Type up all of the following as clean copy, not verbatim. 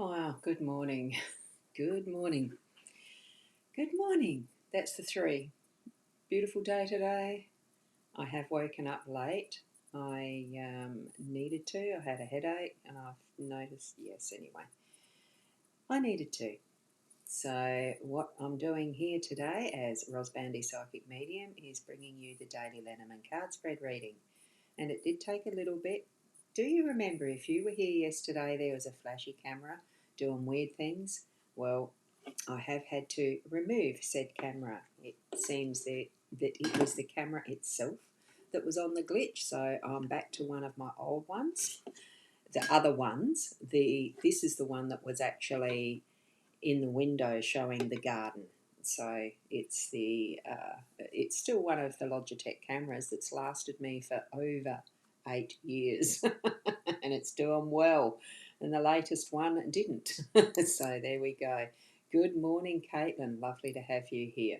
Oh, good morning. Good morning. Good morning. That's the three. Beautiful day today. I have woken up late. I needed to. I had a headache and I've noticed, yes, anyway, I needed to. So, what I'm doing here today as Rosbandy Psychic Medium is bringing you the daily Lenormand card spread reading. And it did take a little bit. Do you remember if you were here yesterday, there was a flashy camera doing weird things? Well, I have had to remove said camera. It seems that it was the camera itself that was on the glitch, so I'm back to one of my old ones. The other ones, this is the one that was actually in the window showing the garden. So it's still one of the Logitech cameras that's lasted me for over 8 years, and it's doing well. And the latest one didn't. So there we go. Good morning, Caitlin. Lovely to have you here.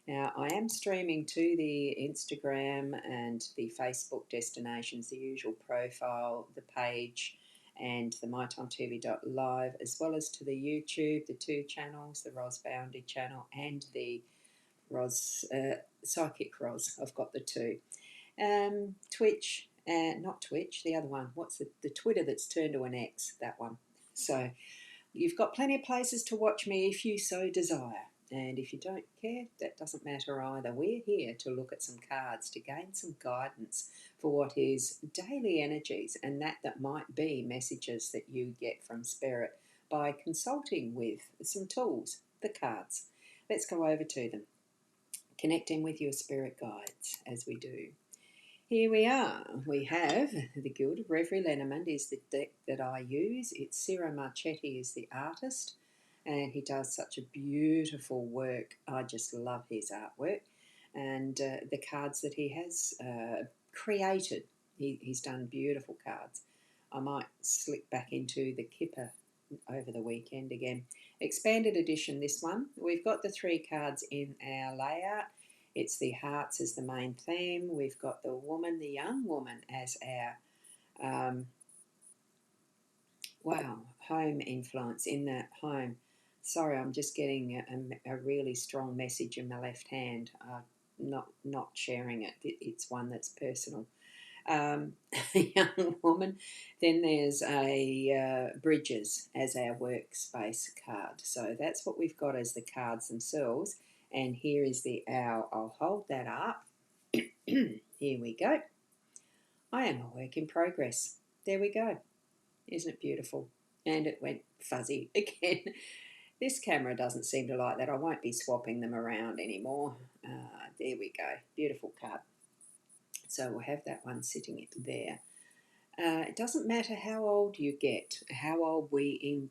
Now, I am streaming to the Instagram and the Facebook destinations, the usual profile, the page, and the mytimetv.live, as well as to the YouTube, the two channels, the Ros Boundy channel and the Ros Psychic Ros. I've got the two. Twitch, not Twitch, the other one. What's the Twitter that's turned to an X? That one. So you've got plenty of places to watch me if you so desire. And if you don't care, that doesn't matter either. We're here to look at some cards to gain some guidance for what is daily energies, and that might be messages that you get from Spirit by consulting with some tools, the cards. Let's go over to them. Connecting with your spirit guides as we do. Here we are. We have the Guild of Reverie Lenormand is the deck that I use. It's Ciro Marchetti is the artist, and he does such a beautiful work. I just love his artwork and the cards that he has created. He's done beautiful cards. I might slip back into the Kipper over the weekend again. Expanded edition, this one. We've got the three cards in our layout. It's the hearts as the main theme. We've got the woman, the young woman, as our home influence in that home. Sorry, I'm just getting a really strong message in my left hand. Not sharing it. It's one that's personal. Young woman. Then there's a Bridges as our workspace card. So that's what we've got as the cards themselves. And here is the owl. I'll hold that up. Here we go. I am a work in progress. There we go. Isn't it beautiful? And it went fuzzy again. This camera doesn't seem to like that. I won't be swapping them around anymore. There we go. Beautiful card. So we'll have that one sitting there. It doesn't matter how old you get, how old we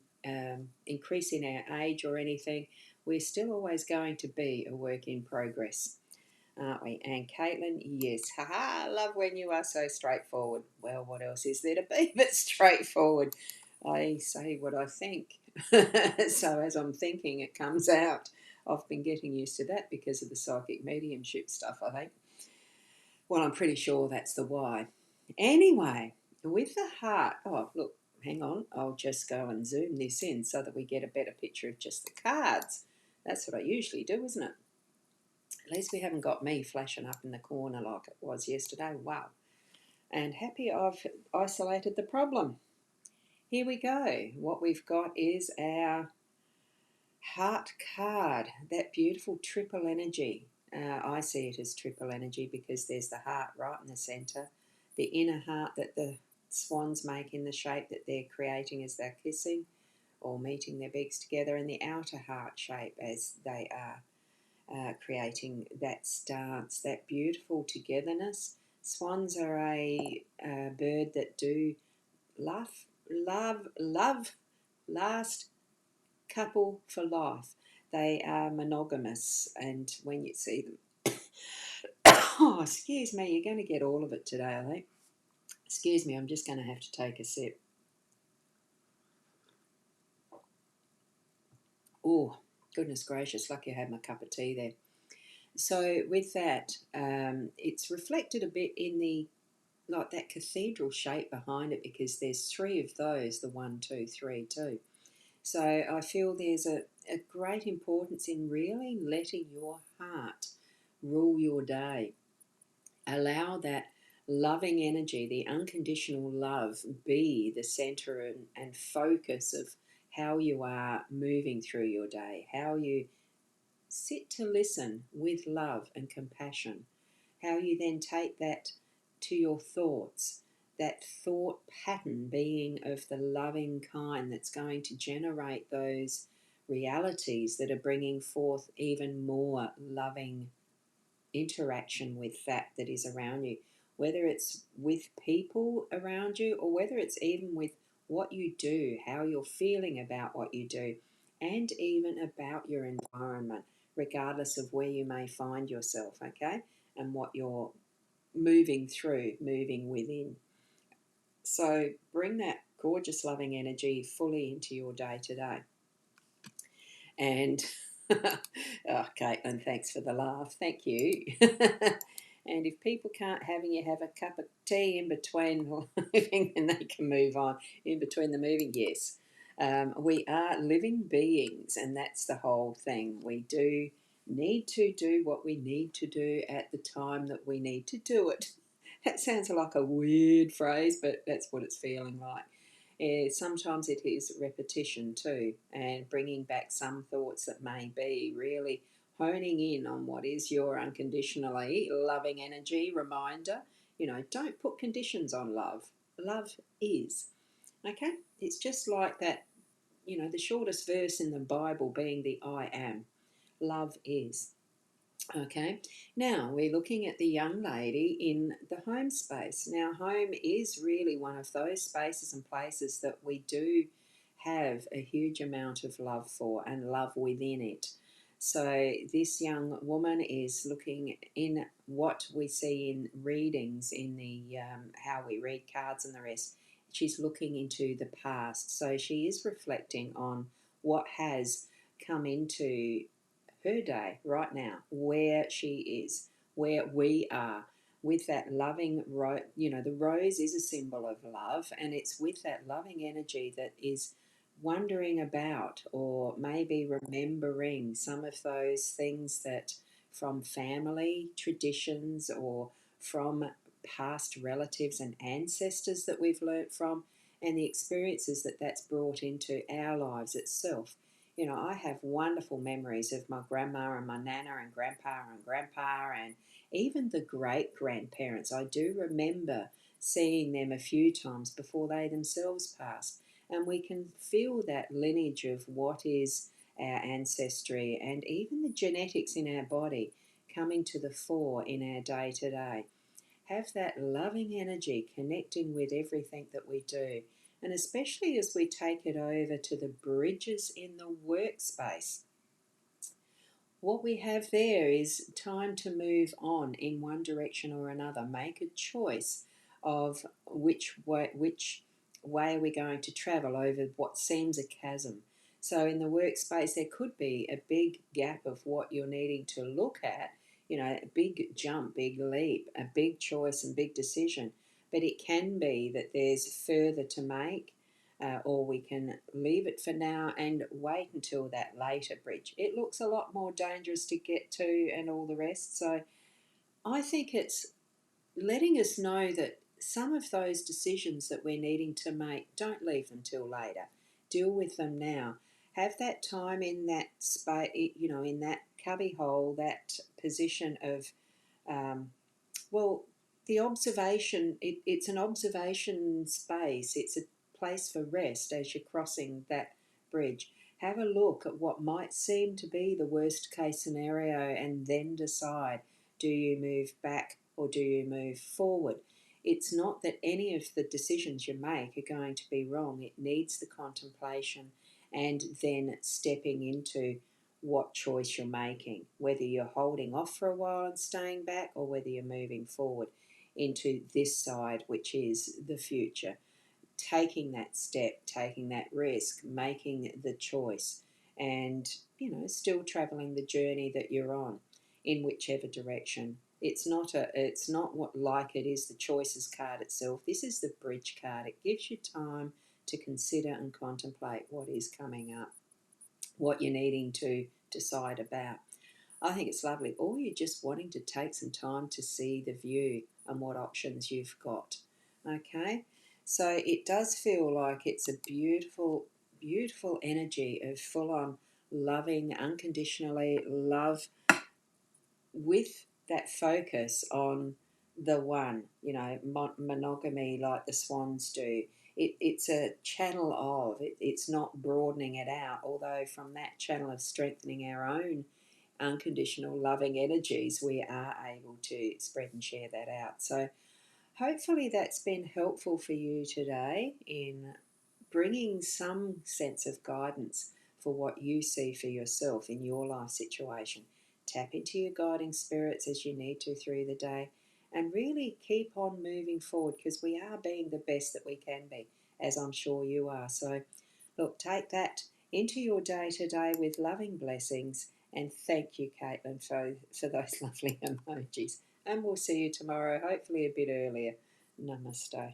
increase in our age or anything, we're still always going to be a work in progress, aren't we? And Caitlin, yes, haha, I love when you are so straightforward. Well, what else is there to be but straightforward? I say what I think. So as I'm thinking, it comes out. I've been getting used to that because of the psychic mediumship stuff, I think. Well, I'm pretty sure that's the why. Anyway, with the heart, oh, look, hang on, I'll just go and zoom this in so that we get a better picture of just the cards. That's what I usually do, isn't it? At least we haven't got me flashing up in the corner like it was yesterday. Wow. And happy I've isolated the problem. Here we go. What we've got is our heart card, that beautiful triple energy. I see it as triple energy because there's the heart right in the centre, the inner heart that the swans make in the shape that they're creating as they're kissing or meeting their beaks together, and the outer heart shape as they are creating that stance, that beautiful togetherness. Swans are a bird that do love, last couple for life. They are monogamous, and when you see them, oh, excuse me, you're going to get all of it today, I think. Excuse me, I'm just going to have to take a sip. Oh, goodness gracious, lucky I had my cup of tea there. So with that, it's reflected a bit in the like that cathedral shape behind it because there's three of those, the 1, 2, 3, 2. So I feel there's a great importance in really letting your heart rule your day. Allow that loving energy, the unconditional love, be the center and focus of how you are moving through your day, how you sit to listen with love and compassion, how you then take that to your thoughts, that thought pattern being of the loving kind that's going to generate those realities that are bringing forth even more loving interaction with that is around you, whether it's with people around you or whether it's even with what you do, how you're feeling about what you do, and even about your environment, regardless of where you may find yourself, okay, and what you're moving through, moving within. So bring that gorgeous, loving energy fully into your day today. And oh, Caitlin, thanks for the laugh. Thank you. And if people can't you have a cup of tea in between moving, and they can move on in between the moving. Yes, we are living beings, and that's the whole thing. We do need to do what we need to do at the time that we need to do it. That sounds like a weird phrase, but that's what it's feeling like. Sometimes it is repetition too, and bringing back some thoughts that may be really honing in on what is your unconditionally loving energy reminder. Don't put conditions on love. Love is. Okay? It's just like that, the shortest verse in the Bible being the I am. Love is. Okay, now we're looking at the young lady in the home space. Now, home is really one of those spaces and places that we do have a huge amount of love for and love within it. So, this young woman is looking in what we see in readings, in the how we read cards and the rest. She's looking into the past. So, she is reflecting on what has come into her day right now, where she is, where we are, with that loving the rose is a symbol of love, and it's with that loving energy that is wondering about or maybe remembering some of those things that from family traditions or from past relatives and ancestors that we've learnt from, and the experiences that that's brought into our lives itself. I have wonderful memories of my grandma and my nana and grandpa and even the great grandparents. I do remember seeing them a few times before they themselves passed. And we can feel that lineage of what is our ancestry and even the genetics in our body coming to the fore in our day to day. Have that loving energy connecting with everything that we do. And especially as we take it over to the bridges in the workspace, what we have there is time to move on in one direction or another. Make a choice of which way we're going to travel over what seems a chasm. So in the workspace, there could be a big gap of what you're needing to look at, a big jump, big leap, a big choice and big decision. But it can be that there's further to make, or we can leave it for now and wait until that later bridge. It looks a lot more dangerous to get to and all the rest. So I think it's letting us know that some of those decisions that we're needing to make, don't leave them till later. Deal with them now. Have that time in that space, in that cubby hole, that position of um, well, the observation, it's an observation space. It's a place for rest as you're crossing that bridge. Have a look at what might seem to be the worst case scenario and then decide, do you move back or do you move forward? It's not that any of the decisions you make are going to be wrong. It needs the contemplation and then stepping into what choice you're making, whether you're holding off for a while and staying back or whether you're moving forward into this side, which is the future. Taking that step, taking that risk, making the choice, and still traveling the journey that you're on in whichever direction. It's not what like it is the choices card itself. This is the bridge card. It gives you time to consider and contemplate what is coming up, what you're needing to decide about. I think it's lovely. Or you're just wanting to take some time to see the view and what options you've got. Okay? So it does feel like it's a beautiful, beautiful energy of full on loving, unconditionally love with that focus on the one, monogamy like the swans do. It's a channel of, it's not broadening it out, although from that channel of strengthening our own unconditional loving energies, we are able to spread and share that out. So hopefully that's been helpful for you today in bringing some sense of guidance for what you see for yourself in your life situation. Tap into your guiding spirits as you need to through the day and really keep on moving forward, because we are being the best that we can be, as I'm sure you are. So look, take that into your day today with loving blessings, and thank you, Caitlin, for those lovely emojis. And we'll see you tomorrow, hopefully a bit earlier. Namaste.